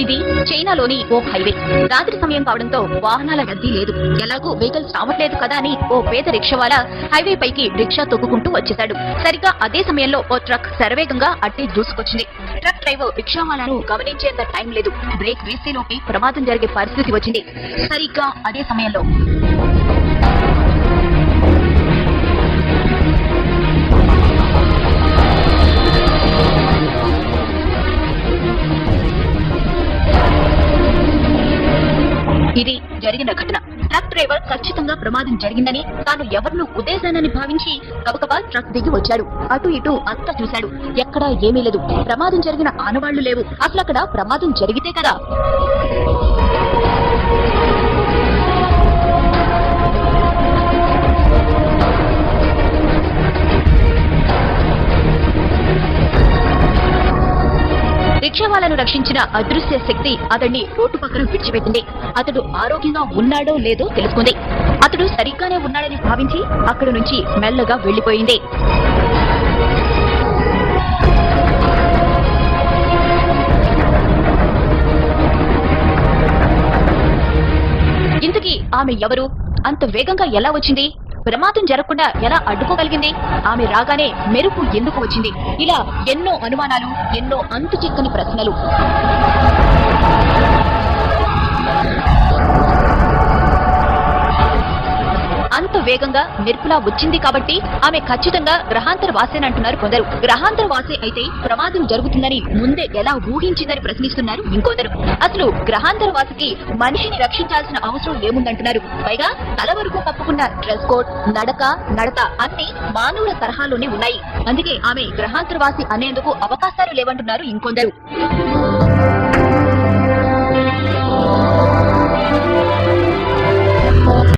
ఇది చైనాలోని ఓ హైవే. రాత్రి సమయం కావడంతో వాహనాల రద్దీ లేదు. ఎలాగూ వెహికల్స్ రావట్లేదు కదా అని ఓ పేద రిక్షావాలా హైవే పైకి రిక్షా తొక్కుకుంటూ వచ్చేశాడు. సరిగ్గా అదే సమయంలో ఓ ట్రక్ శరవేగంగా అట్టే దూసుకొచ్చింది. ట్రక్ డ్రైవర్ రిక్షావాలాను గమనించేంత టైం లేదు. బ్రేక్ వేసేలోపే ప్రమాదం జరిగే పరిస్థితి వచ్చింది. సరిగ్గా అదే సమయంలో ఇది జరిగిన ఘటన. ట్రక్ డ్రైవర్ ఖచ్చితంగా ప్రమాదం జరిగిందని, తాను ఎవరినూ ఉద్దేశానని భావించి గబగబా ట్రక్ దిగి వచ్చాడు. అటు ఇటు అంతా చూశాడు. ఎక్కడా ఏమీ లేదు. ప్రమాదం జరిగిన ఆనవాళ్లు లేవు. అసలు అక్కడ ప్రమాదం జరిగితే కదా. రిక్షావాలను రక్షించిన అదృశ్య శక్తి అతడిని రోడ్డు పక్కన విడిచిపెట్టింది. అతడు ఆరోగ్యంగా ఉన్నాడో లేదో తెలుసుకుంది. అతడు సరిగ్గానే ఉన్నాడని భావించి అక్కడి నుంచి మెల్లగా వెళ్లిపోయింది. ఇంతకీ ఆమె ఎవరు? అంత వేగంగా ఎలా వచ్చింది? ప్రమాదం జరగకుండా ఎలా అడ్డుకోగలిగింది? ఆమె రాగానే మెరుపు ఎందుకు వచ్చింది? ఇలా ఎన్నో అనుమానాలు, ఎన్నో అంతు చిక్కని ప్రశ్నలు. అంత వేగంగా మెరుపులా వచ్చింది కాబట్టి ఆమె ఖచ్చితంగా గ్రహాంతర వాసేనంటున్నారు కొందరు. గ్రహాంతర వాసే అయితే ప్రమాదం జరుగుతుందని ముందే ఎలా ఊహించిందని ప్రశ్నిస్తున్నారు ఇంకొందరు. అసలు గ్రహాంతర వాసికి మనిషిని రక్షించాల్సిన అవసరం ఏముందంటున్నారు. పైగా తల వరకు కప్పుకున్న డ్రెస్ కోడ్, నడత అన్ని మానవుల తరహాలోనే ఉన్నాయి. అందుకే ఆమె గ్రహాంతర వాసి అనేందుకు అవకాశాలు లేవంటున్నారు ఇంకొందరు.